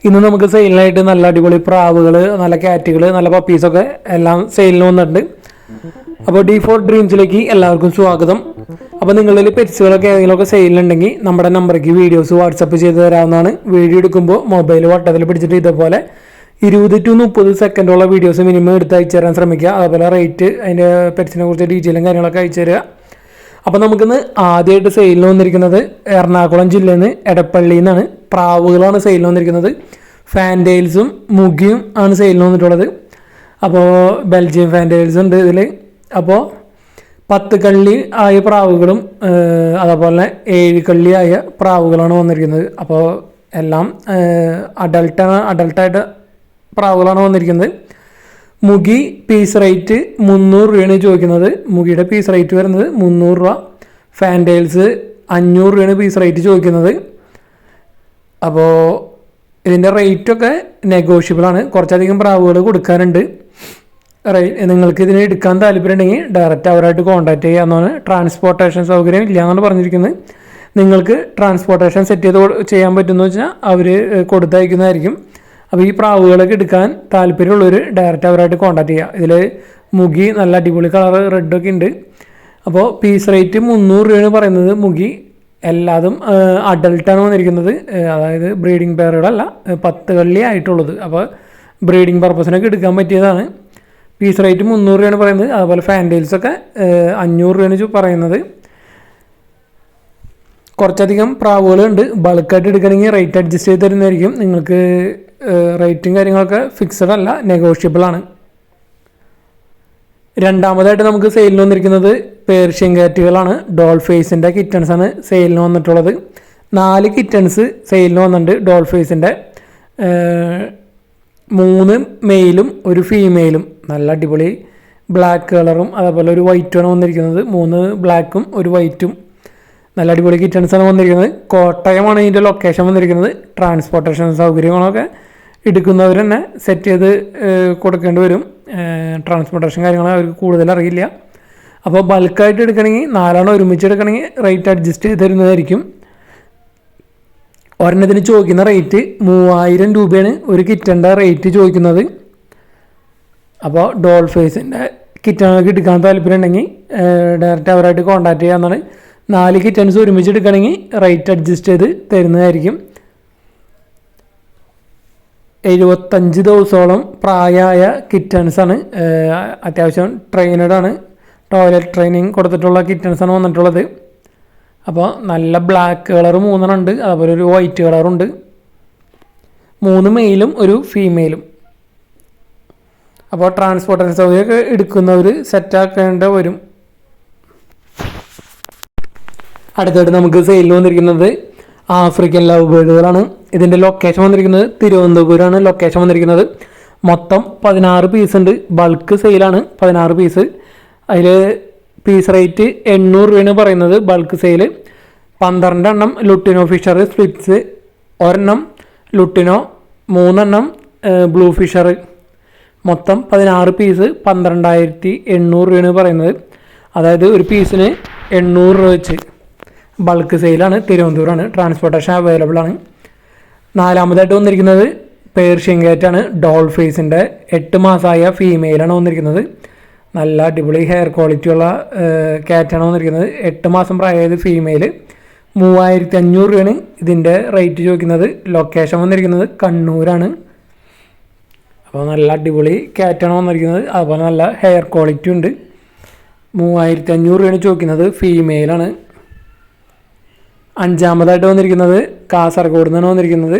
ഇന്ന് നമുക്ക് സെയിലിനായിട്ട് നല്ല അടിപൊളി പ്രാവുകൾ, നല്ല കാറ്റുകൾ, നല്ല പപ്പീസൊക്കെ എല്ലാം സെയിലിന് വന്നിട്ടുണ്ട്. അപ്പോൾ D4 ഡ്രീംസിലേക്ക് എല്ലാവർക്കും സ്വാഗതം. അപ്പോൾ നിങ്ങളിൽ പെറ്റ്സുകളൊക്കെ ഏതെങ്കിലുമൊക്കെ സെയിലുണ്ടെങ്കിൽ നമ്മുടെ നമ്പറേക്ക് വീഡിയോസ് വാട്സപ്പ് ചെയ്ത് തരാവുന്നതാണ്. വീഡിയോ എടുക്കുമ്പോൾ മൊബൈൽ വട്ടത്തിൽ പിടിച്ചിട്ട് ഇതുപോലെ 20 to 30 സെക്കൻഡുള്ള വീഡിയോസ് മിനിമം എടുത്ത് അയച്ചു തരാൻ ശ്രമിക്കുക. അതുപോലെ റേറ്റ്, അതിൻ്റെ പെറ്റ്സിനെ കുറിച്ച് ഡീറ്റെയിലും കാര്യങ്ങളൊക്കെ അയച്ചു തരിക. അപ്പോൾ നമുക്കിന്ന് ആദ്യമായിട്ട് സെയിലിന് വന്നിരിക്കുന്നത് എറണാകുളം ജില്ലയിൽ നിന്ന് എടപ്പള്ളിയിൽ നിന്നാണ്. പ്രാവുകളാണ് സെയിലിന് വന്നിരിക്കുന്നത്. ഫാൻറ്റെയിൽസും മുഗിയും ആണ് സെയിലിന് വന്നിട്ടുള്ളത്. അപ്പോൾ ബെൽജിയം ഫാൻറ്റെയിൽസ് ഉണ്ട് ഇതിൽ. അപ്പോൾ 10 കള്ളി ആയ പ്രാവുകളും അതേപോലെ 7 കള്ളി ആയ പ്രാവുകളാണ് വന്നിരിക്കുന്നത്. അപ്പോൾ എല്ലാം അഡൾട്ടായിട്ട് പ്രാവുകളാണ് വന്നിരിക്കുന്നത്. മുഗി പീസ് റേറ്റ് 300 രൂപയാണ് ചോദിക്കുന്നത്. മുഗിയുടെ പീസ് റേറ്റ് വരുന്നത് 300 രൂപ. ഫാൻറ്റെയിൽസ് 500 രൂപയാണ് പീസ് റേറ്റ് ചോദിക്കുന്നത്. അപ്പോൾ ഇതിൻ്റെ റേറ്റൊക്കെ നെഗോഷ്യബിളാണ്. കുറച്ചധികം പ്രാവുകൾ കൊടുക്കാനുണ്ട്. നിങ്ങൾക്ക് ഇതിന് എടുക്കാൻ താല്പര്യം ഉണ്ടെങ്കിൽ ഡയറക്റ്റ് അവരായിട്ട് കോൺടാക്ട് ചെയ്യാവുന്നതാണ്. ട്രാൻസ്പോർട്ടേഷൻ സൗകര്യം ഇല്ല എന്നാണ് പറഞ്ഞിരിക്കുന്നത്. നിങ്ങൾക്ക് ട്രാൻസ്പോർട്ടേഷൻ സെറ്റ് ചെയ്യാൻ പറ്റുമെന്ന് വെച്ചാൽ അവർ കൊടുത്തയക്കുന്നതായിരിക്കും. അപ്പോൾ ഈ പ്രാവുകളൊക്കെ എടുക്കാൻ താല്പര്യമുള്ളവർ ഡയറക്റ്റ് അവരായിട്ട് കോൺടാക്ട് ചെയ്യുക. ഇതിൽ മുഗി നല്ല അടിപൊളി കളർ റെഡൊക്കെ ഉണ്ട്. അപ്പോൾ പീസ് റേറ്റ് 300 രൂപയാണ് പറയുന്നത്. മുഗി എല്ലാതും അഡൾട്ടാണ് വന്നിരിക്കുന്നത്. അതായത് ബ്രീഡിംഗ് പെയറുകളല്ല, 10 കള്ളി ആയിട്ടുള്ളത്. അപ്പോൾ ബ്രീഡിംഗ് പർപ്പസിനൊക്കെ എടുക്കാൻ പറ്റിയതാണ്. പീസ് റേറ്റ് 300 രൂപയാണ് പറയുന്നത്. അതുപോലെ ഫാൻറ്റെയിൽസൊക്കെ 500 രൂപയാണ് പറയുന്നത്. കുറച്ചധികം പ്രാവുകളുണ്ട്. ബൾക്കായിട്ട് എടുക്കണമെങ്കിൽ റേറ്റ് അഡ്ജസ്റ്റ് ചെയ്ത് തരുന്നതായിരിക്കും. നിങ്ങൾക്ക് റേറ്റും കാര്യങ്ങളൊക്കെ ഫിക്സഡ് അല്ല, നെഗോഷ്യബിൾ ആണ്. രണ്ടാമതായിട്ട് നമുക്ക് സെയിലിന് വന്നിരിക്കുന്നത് പേർഷ്യൻ കാറ്റുകളാണ്. ഡോൾ ഫേസിൻ്റെ കിറ്റൺസാണ് സെയിലിന് വന്നിട്ടുള്ളത്. 4 കിറ്റൺസ് സെയിലിന് വന്നിട്ടുണ്ട്. ഡോൾ ഫേസിൻ്റെ 3 മെയിലും 1 ഫീമെയിലും. നല്ല അടിപൊളി ബ്ലാക്ക് കളറും അതേപോലെ ഒരു വൈറ്റുമാണ് വന്നിരിക്കുന്നത്. 3 ബ്ലാക്കും 1 വൈറ്റും. നല്ല അടിപൊളി കിറ്റൺസാണ് വന്നിരിക്കുന്നത്. കോട്ടയമാണ് ഇതിൻ്റെ ലൊക്കേഷൻ വന്നിരിക്കുന്നത്. ട്രാൻസ്പോർട്ടേഷൻ സൗകര്യങ്ങളൊക്കെ എടുക്കുന്നവർ തന്നെ സെറ്റ് ചെയ്ത് കൊടുക്കേണ്ടി വരും. ട്രാൻസ്പോർട്ടേഷൻ കാര്യങ്ങൾ അവർക്ക് കൂടുതൽ അറിയില്ല. അപ്പോൾ ബൾക്കായിട്ട് എടുക്കണമെങ്കിൽ 4 ഒരുമിച്ച് എടുക്കണമെങ്കിൽ റേറ്റ് അഡ്ജസ്റ്റ് ചെയ്ത് തരുന്നതായിരിക്കും. ഒരെണ്ണത്തിന് ചോദിക്കുന്ന റേറ്റ് 3000 രൂപയാണ് ഒരു കിറ്റൻ്റെ റേറ്റ് ചോദിക്കുന്നത്. അപ്പോൾ ഡോൾ ഫേസിൻ്റെ കിറ്റണൊക്കെ എടുക്കാൻ താല്പര്യം ഉണ്ടെങ്കിൽ ഡയറക്റ്റ് അവരായിട്ട് കോൺടാക്ട് ചെയ്യാവുന്നതാണ്. 4 കിറ്റൻസ് ഒരുമിച്ച് എടുക്കണമെങ്കിൽ റേറ്റ് അഡ്ജസ്റ്റ് ചെയ്ത് തരുന്നതായിരിക്കും. 75 ദിവസത്തോളം പ്രായമായ കിറ്റൻസാണ്. അത്യാവശ്യം ട്രെയിനഡാണ്. ടോയ്ലറ്റ് ട്രെയിനിങ് കൊടുത്തിട്ടുള്ള കിറ്റൻസാണ് വന്നിട്ടുള്ളത്. അപ്പോൾ നല്ല ബ്ലാക്ക് കളർ 3 ഉണ്ട്. അതുപോലെ ഒരു വൈറ്റ് കളറുണ്ട്. 3 മെയിലും 1 ഫീമെയിലും. അപ്പോൾ ട്രാൻസ്പോർട്ടേഷൻ സൗകര്യമൊക്കെ എടുക്കുന്നവർ സെറ്റാക്കേണ്ട വരും. അടുത്തായിട്ട് നമുക്ക് സെയിലിൽ വന്നിരിക്കുന്നത് ആഫ്രിക്കൻ ലവ് ബേർഡുകളാണ്. ഇതിൻ്റെ ലൊക്കേഷൻ വന്നിരിക്കുന്നത് തിരുവനന്തപുരമാണ് ലൊക്കേഷൻ വന്നിരിക്കുന്നത്. മൊത്തം 16 പീസ് ഉണ്ട്. ബൾക്ക് സെയിലാണ് 16 പീസ്. അതിൽ പീസ് റേറ്റ് 800 രൂപയാണ് പറയുന്നത്. ബൾക്ക് സെയിൽ 12 എണ്ണം ലുട്ടിനോ ഫിഷർ സ്പ്ലിറ്റ്സ്, 1 എണ്ണം ലുട്ടിനോ, 3 എണ്ണം ബ്ലൂ ഫിഷർ. മൊത്തം 16 പീസ് 12,800 രൂപയാണ് പറയുന്നത്. അതായത് ഒരു പീസിന് 800 രൂപ വെച്ച്. ബൾക്ക് സെയിലാണ്. തിരുവനന്തപുരമാണ്. ട്രാൻസ്പോർട്ടേഷൻ അവൈലബിൾ ആണ്. നാലാമതായിട്ട് വന്നിരിക്കുന്നത് പേർഷ്യൻ കാറ്റാണ്. ഡോൾ ഫേസിൻ്റെ 8 മാസമായ ഫീമെയിലാണ് വന്നിരിക്കുന്നത്. നല്ല അടിപൊളി ഹെയർ ക്വാളിറ്റിയുള്ള കാറ്റാണ് വന്നിരിക്കുന്നത്. 8 മാസം പ്രായമായത് ഫീമെയിൽ. 3500 രൂപയാണ് ഇതിൻ്റെ റേറ്റ് ചോദിക്കുന്നത്. ലൊക്കേഷൻ വന്നിരിക്കുന്നത് കണ്ണൂരാണ്. അപ്പോൾ നല്ല അടിപൊളി കാറ്റാണ് വന്നിരിക്കുന്നത്. അതുപോലെ നല്ല ഹെയർ ക്വാളിറ്റി ഉണ്ട്. 3500 രൂപയാണ് ചോദിക്കുന്നത്. ഫീമെയിലാണ്. അഞ്ചാമതായിട്ട് വന്നിരിക്കുന്നത് കാസർഗോഡ് നിന്നാണ് വന്നിരിക്കുന്നത്.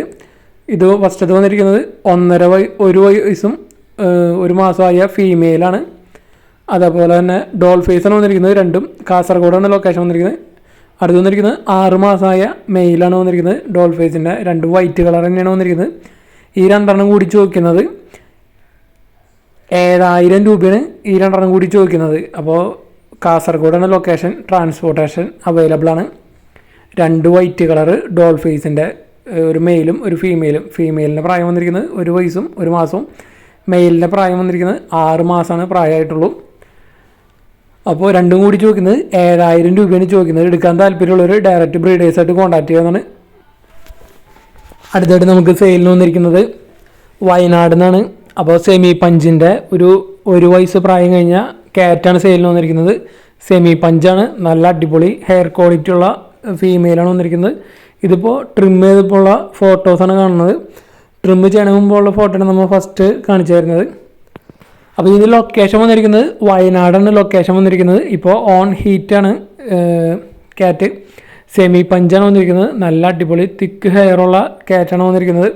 ഇത് ഫസ്റ്റത് വന്നിരിക്കുന്നത് 1 വയസ്സും 1 മാസമായ ഫീമെയിലാണ്. അതേപോലെ തന്നെ ഡോൾ ഫേസാണ് വന്നിരിക്കുന്നത്. രണ്ടും കാസർഗോഡാണ് ലൊക്കേഷൻ വന്നിരിക്കുന്നത്. അടുത്ത് വന്നിരിക്കുന്നത് 6 മാസമായ മെയിലാണ് വന്നിരിക്കുന്നത്. ഡോൾ ഫേസിൻ്റെ 2 വൈറ്റ് കളർ തന്നെയാണ് വന്നിരിക്കുന്നത്. ഈ 2 എണ്ണം കൂടി ചോദിക്കുന്നത് 7000 രൂപയാണ്. ഈ 2 എണ്ണം കൂടി ചോദിക്കുന്നത്. അപ്പോൾ കാസർഗോഡാണ് ലൊക്കേഷൻ. ട്രാൻസ്പോർട്ടേഷൻ അവൈലബിൾ ആണ്. 2 വൈറ്റ് കളറ് ഡോൾ ഫേസിൻ്റെ 1 മെയിലും 1 ഫീമെയിലും. ഫീമെയിലിൻ്റെ പ്രായം വന്നിരിക്കുന്നത് 1 വയസ്സും 1 മാസവും. മെയിലിൻ്റെ പ്രായം വന്നിരിക്കുന്നത് 6 മാസമാണ് പ്രായമായിട്ടുള്ളൂ. അപ്പോൾ രണ്ടും കൂടി ചോദിക്കുന്നത് 7000 രൂപയാണ് ചോദിക്കുന്നത്. എടുക്കാൻ താല്പര്യമുള്ളവർ ഡയറക്റ്റ് ബ്രീഡേഴ്സായിട്ട് കോൺടാക്ട് ചെയ്യാവുന്നതാണ്. അടുത്തായിട്ട് നമുക്ക് സെയിലിന് വന്നിരിക്കുന്നത് വയനാട് നിന്നാണ്. അപ്പോൾ സെമി പഞ്ചിൻ്റെ ഒരു വയസ്സ് പ്രായം കഴിഞ്ഞ കാറ്റാണ് സെയിലിന് വന്നിരിക്കുന്നത്. സെമി പഞ്ചാണ്, നല്ല അടിപൊളി ഹെയർ ക്വാളിറ്റി ഉള്ള ഫീമെയിലാണ് വന്നിരിക്കുന്നത്. ഇതിപ്പോൾ ട്രിം ചെയ്തപ്പോൾ ഉള്ള ഫോട്ടോസാണ് കാണുന്നത്. ട്രിം ചെയ്യണ മുമ്പുള്ള ഫോട്ടോയാണ് നമ്മൾ ഫസ്റ്റ് കാണിച്ചു തരുന്നത്. അപ്പോൾ ഇതിൻ്റെ ലൊക്കേഷൻ വന്നിരിക്കുന്നത് വയനാടാണ് ലൊക്കേഷൻ വന്നിരിക്കുന്നത്. ഇപ്പോൾ ഓൺ ഹീറ്റാണ് കാറ്റ്. സെമി പഞ്ചാണ് വന്നിരിക്കുന്നത്. നല്ല അടിപൊളി തിക്ക് ഹെയറുള്ള കാറ്റാണ് വന്നിരിക്കുന്നത്.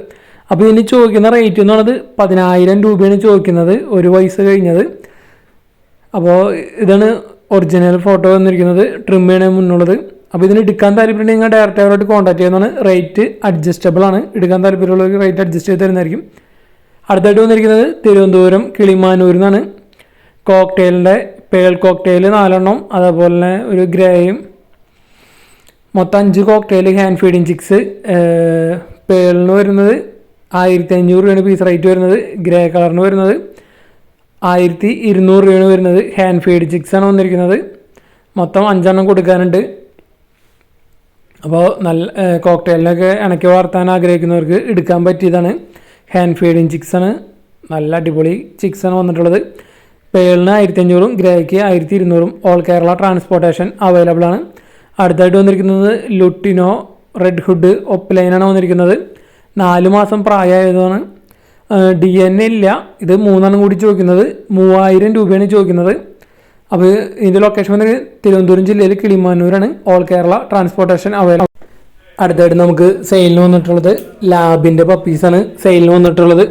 അപ്പോൾ ഇതിന് ചോദിക്കുന്ന റേറ്റ് എന്ന് പറയുന്നത് 10,000 രൂപയാണ് ചോദിക്കുന്നത്, ഒരു വയസ്സ് കഴിഞ്ഞത്. അപ്പോൾ ഇതാണ് ഒറിജിനൽ ഫോട്ടോ വന്നിരിക്കുന്നത്, ട്രിം ചെയ്യണ മുന്നുള്ളത്. അപ്പോൾ ഇതിന് എടുക്കാൻ താല്പര്യമുണ്ടെങ്കിൽ നിങ്ങൾ ഡയറക്റ്റ് അവരോട് കോൺടാക്ട് ചെയ്യുന്നതാണ്. റേറ്റ് അഡ്ജസ്റ്റബിൾ ആണ്, എടുക്കാൻ താല്പര്യമുള്ളവർക്ക് റേറ്റ് അഡ്ജസ്റ്റ് ചെയ്ത് തരുന്നതായിരിക്കും. അടുത്തായിട്ട് വന്നിരിക്കുന്നത് തിരുവനന്തപുരം കിളിമാനൂരിൽ നിന്നാണ്. കോക്ടെയിലിൻ്റെ പേൾ കോക്ടെയിൽ 4 അതേപോലെ തന്നെ ഒരു ഗ്രേയും, മൊത്തം 5 കോക്ടെയിൽ ഹാൻഡ് ഫീഡിങ് ചിക്സ്. പേളിന് വരുന്നത് 1,500 രൂപയാണ് പീസ് റേറ്റ് വരുന്നത്. ഗ്രേ കളറിന് വരുന്നത് 1,200 രൂപയാണ് വരുന്നത്. ഹാൻഡ് ഫീഡ് ചിക്സാണ് വന്നിരിക്കുന്നത്. മൊത്തം 5 കൊടുക്കാനുണ്ട്. അപ്പോൾ നല്ല കോക്ടെയിലിനൊക്കെ ഇണക്കി വളർത്താൻ ആഗ്രഹിക്കുന്നവർക്ക് എടുക്കാൻ പറ്റിയതാണ്. ഹാൻഡ് ഫീഡിങ് ചിക്സാണ്, നല്ല അടിപൊളി ചിക്സാണ് വന്നിട്ടുള്ളത്. പേളിന് 1,500, Greek 1,200. All Kerala transportation available ആണ്. അടുത്തായിട്ട് വന്നിരിക്കുന്നത് ലുട്ടിനോ റെഡ് ഹുഡ് ഒപ്ലൈനാണ് വന്നിരിക്കുന്നത്. 4 മാസം പ്രായമായതാണ്. DNA ഇല്ല. ഇത് 3 കൂടി ചോദിക്കുന്നത് 3,000 രൂപയാണ് ചോദിക്കുന്നത്. അപ്പോൾ ഇതിൻ്റെ ലൊക്കേഷൻ വന്നിട്ട് തിരുവനന്തപുരം ജില്ലയിൽ കിളിമാനൂരാണ്. All Kerala transportation available. അടുത്തായിട്ട് നമുക്ക് സെയിലിന് വന്നിട്ടുള്ളത് ലാബിൻ്റെ പപ്പീസാണ് സെയിലിന് വന്നിട്ടുള്ളത്.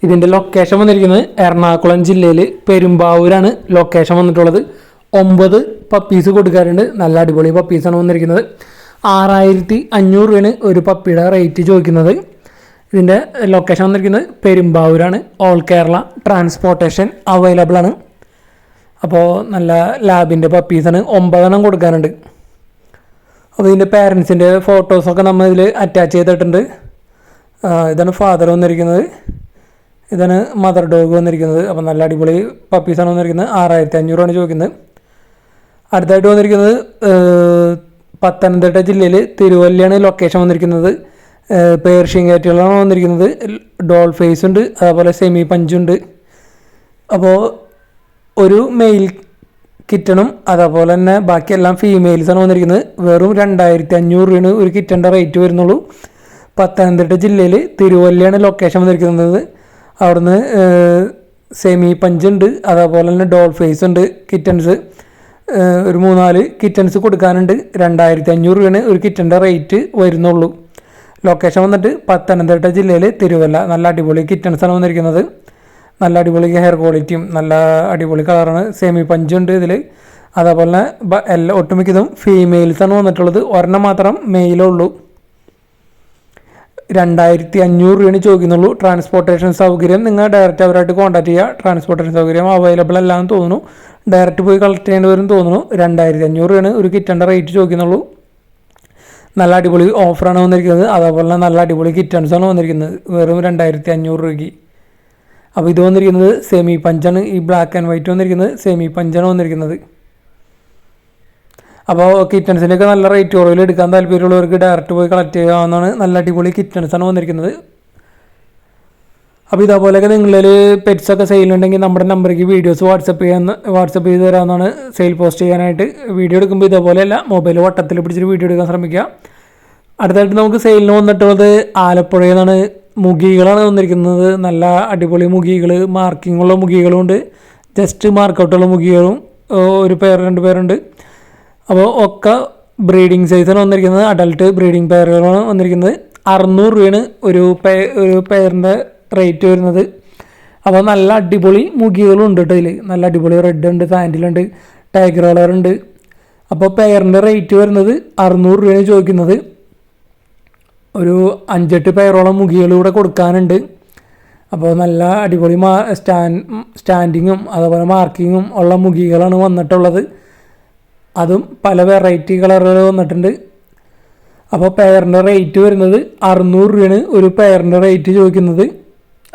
ഇതിൻ്റെ ലൊക്കേഷൻ വന്നിരിക്കുന്നത് എറണാകുളം ജില്ലയിൽ പെരുമ്പാവൂരാണ് ലൊക്കേഷൻ വന്നിട്ടുള്ളത്. 9 പപ്പീസ് കൊടുക്കാറുണ്ട്. നല്ല അടിപൊളി പപ്പീസാണ് വന്നിരിക്കുന്നത്. 6,500 രൂപയാണ് ഒരു പപ്പിയുടെ റേറ്റ് ചോദിക്കുന്നത്. ഇതിൻ്റെ ലൊക്കേഷൻ വന്നിരിക്കുന്നത് പെരുമ്പാവൂരാണ്. ഓൾ കേരള ട്രാൻസ്പോർട്ടേഷൻ അവൈലബിൾ ആണ്. അപ്പോൾ നല്ല ലാബിൻ്റെ പപ്പീസാണ്, 9 കൊടുക്കാനുണ്ട്. അപ്പോൾ ഇതിൻ്റെ പാരൻസിൻ്റെ ഫോട്ടോസൊക്കെ നമ്മൾ ഇതിൽ അറ്റാച്ച് ചെയ്തിട്ടുണ്ട്. ഇതാണ് ഫാദർ വന്നിരിക്കുന്നത്, ഇതാണ് മദർ ഡോഗ് വന്നിരിക്കുന്നത്. അപ്പോൾ നല്ല അടിപൊളി പപ്പീസാണ് വന്നിരിക്കുന്നത്. 6,500 ചോദിക്കുന്നത്. അടുത്തായിട്ട് വന്നിരിക്കുന്നത് പത്തനംതിട്ട ജില്ലയിൽ തിരുവല്ലയാണ് ലൊക്കേഷൻ വന്നിരിക്കുന്നത്. പേർഷ്യൻ കാറ്റുകളാണ് വന്നിരിക്കുന്നത്. ഡോൾ ഫേസ് ഉണ്ട്, അതേപോലെ സെമി പഞ്ചുണ്ട്. അപ്പോൾ ഒരു മെയിൽ കിറ്റണും അതേപോലെ തന്നെ ബാക്കിയെല്ലാം ഫീമെയിൽസാണ് വന്നിരിക്കുന്നത്. വെറും 2,500 രൂപയാണ് ഒരു കിറ്റൻ്റെ റേറ്റ് വരുന്നുള്ളൂ. പത്തനംതിട്ട ജില്ലയിൽ തിരുവല്ലയാണ് ലൊക്കേഷൻ വന്നിരിക്കുന്നത്. അവിടുന്ന് സെമി പഞ്ചുണ്ട്, അതേപോലെ തന്നെ ഡോൾ ഫേസ് ഉണ്ട്. കിറ്റൻസ് ഒരു 3-4 കിറ്റൻസ് കൊടുക്കാനുണ്ട്. 2,500 രൂപയാണ് ഒരു കിറ്റൻ്റെ റേറ്റ് വരുന്നുള്ളൂ. ലൊക്കേഷൻ വന്നിട്ട് പത്തനംതിട്ട ജില്ലയിൽ തിരുവല്ല. നല്ല അടിപൊളി കിറ്റൻസാണ് വന്നിരിക്കുന്നത്. നല്ല അടിപൊളി ഹെയർ ക്വാളിറ്റിയും നല്ല അടിപൊളി കളറാണ്. സെമി പഞ്ചുണ്ട് ഇതിൽ. അതേപോലെ എല്ലാ ഒട്ടുമിക്കതും ഫീമെയിൽസാണ് വന്നിട്ടുള്ളത്. ഒരെണ്ണം മാത്രം മെയിലുള്ളൂ. 2,500 രൂപയാണ് ചോദിക്കുന്നുള്ളൂ. ട്രാൻസ്പോർട്ടേഷൻ സൗകര്യം നിങ്ങൾ ഡയറക്റ്റ് അവരായിട്ട് കോൺടാക്ട് ചെയ്യുക. ട്രാൻസ്പോർട്ടേഷൻ സൗകര്യം അവൈലബിൾ അല്ലാന്ന് തോന്നുന്നു. ഡയറക്റ്റ് പോയി കളക്ട് ചെയ്യേണ്ടി വരും തോന്നുന്നു. 2,500 രൂപയാണ് ഒരു കിറ്റൻ്റെ റേറ്റ് ചോദിക്കുന്നുള്ളൂ. നല്ല അടിപൊളി ഓഫറാണ് വന്നിരിക്കുന്നത്. അതേപോലെ തന്നെ നല്ല അടിപൊളി കിറ്റൻസാണ് വന്നിരിക്കുന്നത് വെറും 2,500 രൂപയ്ക്ക്. അപ്പോൾ ഇത് വന്നിരിക്കുന്നത് സെമി പഞ്ചാണ്. ഈ ബ്ലാക്ക് ആൻഡ് വൈറ്റ് വന്നിരിക്കുന്നത് സെമി പഞ്ചാണ് വന്നിരിക്കുന്നത്. അപ്പോൾ കിറ്റൻസിൻ്റെയൊക്കെ നല്ല റേറ്റ് കുറവിൽ എടുക്കാൻ താല്പര്യമുള്ളവർക്ക് ഡയറക്റ്റ് പോയി കളക്ട് ചെയ്യാവുന്നതാണ്. നല്ല അടിപൊളി കിറ്റൻസാണ് വന്നിരിക്കുന്നത്. അപ്പോൾ ഇതേപോലെയൊക്കെ നിങ്ങളിൽ പെറ്റ്സൊക്കെ സെയിലുണ്ടെങ്കിൽ നമ്മുടെ നമ്പറിലേക്ക് വീഡിയോസ് വാട്സപ്പ് ചെയ്ത് തരാവുന്നതാണ്. സെയിൽ പോസ്റ്റ് ചെയ്യാനായിട്ട് വീഡിയോ എടുക്കുമ്പോൾ ഇതേപോലെയല്ല, മൊബൈൽ വട്ടത്തിൽ പിടിച്ചിട്ട് വീഡിയോ എടുക്കാൻ ശ്രമിക്കുക. അടുത്തായിട്ട് നമുക്ക് സെയിലിന് വന്നിട്ടുള്ളത് ആലപ്പുഴയിൽ നിന്നാണ്. മുഗികളാണ് വന്നിരിക്കുന്നത്. നല്ല അടിപൊളി മുഗികൾ, മാർക്കിങ്ങുള്ള മുഗികളുണ്ട്, ജസ്റ്റ് മാർക്കൗട്ടുള്ള മുഗികളും ഒരു പേർ 2 പേരുണ്ട്. അപ്പോൾ ഒക്കെ ബ്രീഡിങ് സൈസാണ് വന്നിരിക്കുന്നത്. അഡൽട്ട് ബ്രീഡിങ് പെയറുകളാണ് വന്നിരിക്കുന്നത്. 600 രൂപയാണ് ഒരു പെയറിൻ്റെ റേറ്റ് വരുന്നത്. അപ്പോൾ നല്ല അടിപൊളി മുഗികളും ഉണ്ട് കേട്ടോ ഇതിൽ. നല്ല അടിപൊളി റെഡ് ഉണ്ട്, സാൻഡിലുണ്ട്, ടൈഗർ കളർ ഉണ്ട്. അപ്പോൾ പെയറിൻ്റെ റേറ്റ് വരുന്നത് 600 രൂപയാണ് ചോദിക്കുന്നത്. ഒരു 5-8 പെയറോളം മുഗികൾ കൂടെ കൊടുക്കാനുണ്ട്. അപ്പോൾ നല്ല അടിപൊളി സ്റ്റാൻഡിങ്ങും അതേപോലെ മാർക്കിങ്ങും ഉള്ള മുഗികളാണ് വന്നിട്ടുള്ളത്. അതും പല വെറൈറ്റി കളറുകൾ വന്നിട്ടുണ്ട്. അപ്പോൾ പെയറിൻ്റെ റേറ്റ് വരുന്നത് 600 രൂപയാണ് ഒരു പെയറിൻ്റെ റേറ്റ് ചോദിക്കുന്നത്.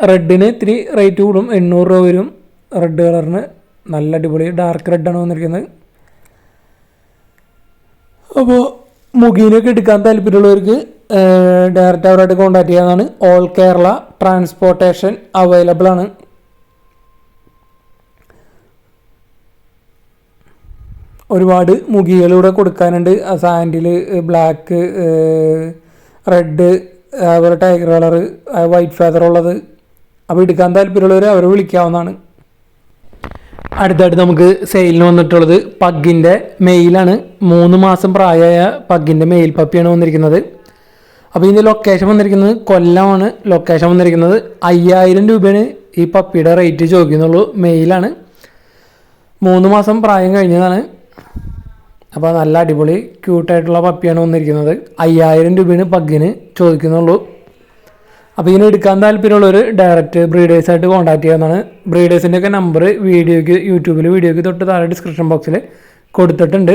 റെഡിന് ഇത്തിരി റേറ്റ് കൂടും, 800 രൂപ വരും റെഡ് കളറിന്. നല്ല അടിപൊളി ഡാർക്ക് റെഡാണ് വന്നിരിക്കുന്നത്. അപ്പോൾ മുഗീനൊക്കെ എടുക്കാൻ താല്പര്യമുള്ളവർക്ക് ഡയറക്റ്റ് അവരായിട്ട് കോൺടാക്ട് ചെയ്യാവുന്നതാണ്. ഓൾ കേരള ട്രാൻസ്പോർട്ടേഷൻ അവൈലബിൾ ആണ്. ഒരുപാട് മുഖികളിലൂടെ കൊടുക്കാനുണ്ട്. സാൻഡിൽ, ബ്ലാക്ക്, റെഡ്, അതുപോലെ ടൈഗർ കളർ, വൈറ്റ് ഫെദർ ഉള്ളത്. അപ്പോൾ എടുക്കാൻ താല്പര്യമുള്ളവർ അവരെ വിളിക്കാവുന്നതാണ്. അടുത്തായിട്ട് നമുക്ക് സെയിലിന് വന്നിട്ടുള്ളത് പഗ്ഗിൻ്റെ മെയിലാണ്. 3 മാസം പ്രായമായ പഗ്ഗിൻ്റെ മെയിൽ പപ്പിയാണ് വന്നിരിക്കുന്നത്. അപ്പോൾ ഇതിൻ്റെ ലൊക്കേഷൻ വന്നിരിക്കുന്നത് കൊല്ലമാണ്. ലൊക്കേഷൻ വന്നിരിക്കുന്നത് 5000 രൂപയാണ് ഈ പപ്പിയുടെ റേറ്റ് ചോദിക്കുന്നുള്ളൂ. മെയിലാണ്, 3 മാസം പ്രായം കഴിഞ്ഞതാണ്. അപ്പോൾ നല്ല അടിപൊളി ക്യൂട്ടായിട്ടുള്ള പപ്പിയാണ് വന്നിരിക്കുന്നത്. 5000 രൂപയാണ് പഗ്ഗിന് ചോദിക്കുന്നുള്ളൂ. അപ്പോൾ ഇതിന് എടുക്കാൻ താല്പര്യമുള്ളവർ ഡയറക്റ്റ് ബ്രീഡേഴ്സായിട്ട് കോൺടാക്ട് ചെയ്യാവുന്നതാണ്. ബ്രീഡേഴ്സിൻ്റെയൊക്കെ നമ്പർ യൂട്യൂബിൽ വീഡിയോയ്ക്ക് തൊട്ട് താഴെ ഡിസ്ക്രിപ്ഷൻ ബോക്സിൽ കൊടുത്തിട്ടുണ്ട്.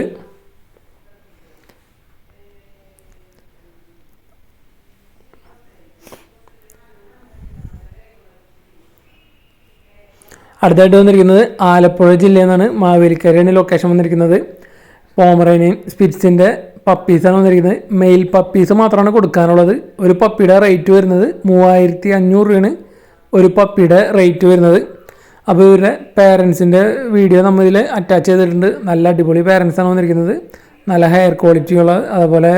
അടുത്തായിട്ട് വന്നിരിക്കുന്നത് ആലപ്പുഴ ജില്ലയിൽ നിന്നാണ്. മാവേലിക്കരയാണ് ലൊക്കേഷൻ വന്നിരിക്കുന്നത്. പോമറേനിയൻ സ്പിറ്റ്സിൻ്റെ പപ്പീസാണ് വന്നിരിക്കുന്നത്. മെയിൽ പപ്പീസ് മാത്രമാണ് കൊടുക്കാനുള്ളത്. ഒരു പപ്പിയുടെ റേറ്റ് വരുന്നത് 3500 രൂപയാണ് ഒരു പപ്പിയുടെ റേറ്റ് വരുന്നത്. അപ്പോൾ ഇവരുടെ പേരൻസിൻ്റെ വീഡിയോ നമ്മൾ ഇതിൽ അറ്റാച്ച് ചെയ്തിട്ടുണ്ട്. നല്ല അടിപൊളി പേരൻസാണ് വന്നിരിക്കുന്നത്. നല്ല ഹെയർ ക്വാളിറ്റിയുള്ള, അതുപോലെ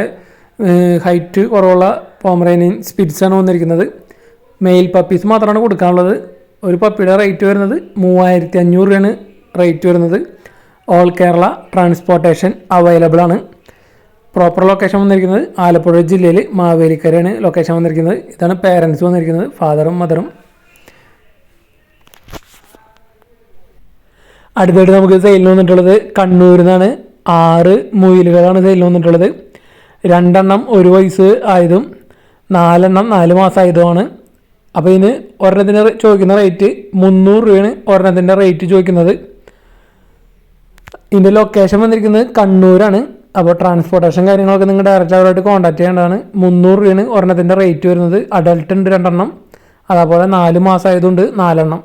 ഹൈറ്റ് കുറവുള്ള പോമറേനിയൻ സ്പിറ്റ്സാണ് വന്നിരിക്കുന്നത്. മെയിൽ പപ്പീസ് മാത്രമാണ് കൊടുക്കാനുള്ളത്. ഒരു പപ്പിയുടെ റേറ്റ് വരുന്നത് 3500 രൂപയാണ് റേറ്റ് വരുന്നത്. ഓൾ കേരള ട്രാൻസ്പോർട്ടേഷൻ അവൈലബിൾ ആണ്. പ്രോപ്പർ ലൊക്കേഷൻ വന്നിരിക്കുന്നത് ആലപ്പുഴ ജില്ലയിൽ മാവേലിക്കരയാണ് ലൊക്കേഷൻ വന്നിരിക്കുന്നത്. ഇതാണ് പേരൻസ് വന്നിരിക്കുന്നത്, ഫാദറും മദറും. അടുത്തായിട്ട് നമുക്ക് സെയിലിന് വന്നിട്ടുള്ളത് കണ്ണൂരിൽ നിന്നാണ്. 6 മുയിലുകളാണ് സെയിലിന് വന്നിട്ടുള്ളത്. 2 എണ്ണം 1 വയസ്സ് ആയതും 4 എണ്ണം 4 മാസം ആയതുമാണ്. അപ്പോൾ ഇതിന് ഒരെണ്ണത്തിന് ചോദിക്കുന്ന റേറ്റ് 300 രൂപയാണ് ഒരെണ്ണത്തിൻ്റെ റേറ്റ് ചോദിക്കുന്നത്. ഇതിൻ്റെ ലൊക്കേഷൻ വന്നിരിക്കുന്നത് കണ്ണൂരാണ്. അപ്പോൾ ട്രാൻസ്പോർട്ടേഷൻ കാര്യങ്ങളൊക്കെ നിങ്ങൾ ഡയറക്റ്റ് അവരായിട്ട് കോൺടാക്ട് ചെയ്യേണ്ടതാണ്. 300 രൂപയാണ് ഒരെണ്ണത്തിൻ്റെ റേറ്റ് വരുന്നത്. അഡൾട്ട് ഉണ്ട് 2 എണ്ണം, അതേപോലെ 4 മാസം ആയതുകൊണ്ട് 4 എണ്ണം.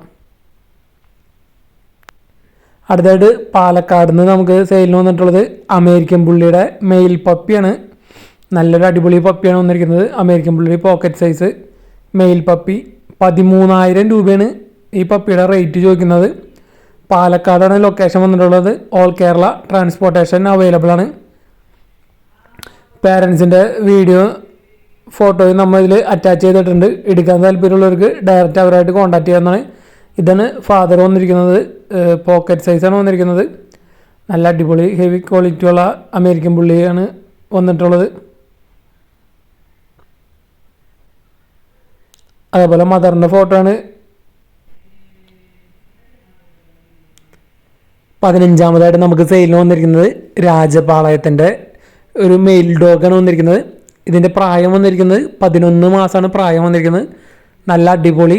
അടുത്തായിട്ട് പാലക്കാട് നിന്ന് നമുക്ക് സെയിലിന് വന്നിട്ടുള്ളത് അമേരിക്കൻ പുള്ളിയുടെ മെയിൽ പപ്പിയാണ്. നല്ലൊരു അടിപൊളി പപ്പിയാണ് വന്നിരിക്കുന്നത്. അമേരിക്കൻ പുള്ളി പോക്കറ്റ് സൈസ് മെയിൽ പപ്പി. 13000 രൂപയാണ് ഈ പപ്പിയുടെ റേറ്റ് ചോദിക്കുന്നത്. പാലക്കാടാണ് ലൊക്കേഷൻ വന്നിട്ടുള്ളത്. ഓൾ കേരള ട്രാൻസ്പോർട്ടേഷൻ അവൈലബിൾ ആണ്. പേരൻസിൻ്റെ വീഡിയോ ഫോട്ടോയും നമ്മൾ ഇതിൽ അറ്റാച്ച് ചെയ്തിട്ടുണ്ട്. എടുക്കാൻ താല്പര്യമുള്ളവർക്ക് ഡയറക്റ്റ് അവരായിട്ട് കോൺടാക്ട് ചെയ്യാവുന്നതാണ്. ഇതാണ് ഫാദർ വന്നിരിക്കുന്നത്. പോക്കറ്റ് സൈസാണ് വന്നിരിക്കുന്നത്. നല്ല അടിപൊളി ഹെവി ക്വാളിറ്റിയുള്ള അമേരിക്കൻ പുള്ളിയാണ് വന്നിട്ടുള്ളത്. അതേപോലെ മദറിൻ്റെ ഫോട്ടോ ആണ്. 15ാമതായിട്ട് നമുക്ക് സെയിലിന് വന്നിരിക്കുന്നത് രാജപാളയത്തിൻ്റെ ഒരു മെയിൽ ഡോഗാണ് വന്നിരിക്കുന്നത്. ഇതിൻ്റെ പ്രായം വന്നിരിക്കുന്നത് 11 മാസമാണ് പ്രായം വന്നിരിക്കുന്നത്. നല്ല അടിപൊളി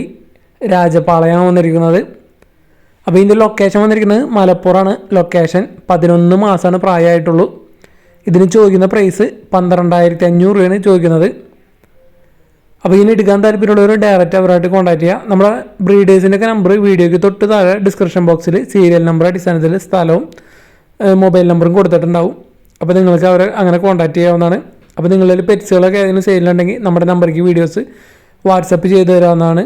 രാജപാളയമാണ് വന്നിരിക്കുന്നത്. അപ്പോൾ ഇതിൻ്റെ ലൊക്കേഷൻ വന്നിരിക്കുന്നത് മലപ്പുറമാണ് ലൊക്കേഷൻ. 11 മാസമാണ് പ്രായമായിട്ടുള്ളൂ. ഇതിന് ചോദിക്കുന്ന പ്രൈസ് 12500 രൂപയാണ് ചോദിക്കുന്നത്. അപ്പോൾ ഇതിന് എടുക്കാൻ താല്പര്യമുള്ളവർ ഡയറക്റ്റ് അവരായിട്ട് കോൺടാക്ട് ചെയ്യുക. നമ്മുടെ ബ്രീഡേഴ്സിൻ്റെയൊക്കെ നമ്പർ വീഡിയോയ്ക്ക് തൊട്ട് താഴെ ഡിസ്ക്രിപ്ഷൻ ബോക്സിൽ സീരിയൽ നമ്പർ അടിസ്ഥാനത്തിൽ സ്ഥലവും മൊബൈൽ നമ്പറും കൊടുത്തിട്ടുണ്ടാവും. അപ്പോൾ നിങ്ങൾക്ക് അവരെ അങ്ങനെ കോൺടാക്ട് ചെയ്യാവുന്നതാണ്. അപ്പോൾ നിങ്ങളിൽ പെറ്റ്സുകളൊക്കെ ഏതെങ്കിലും സെയിലുണ്ടെങ്കിൽ നമ്മുടെ നമ്പർക്ക് വീഡിയോസ് വാട്സപ്പ് ചെയ്ത് തരാവുന്നതാണ്.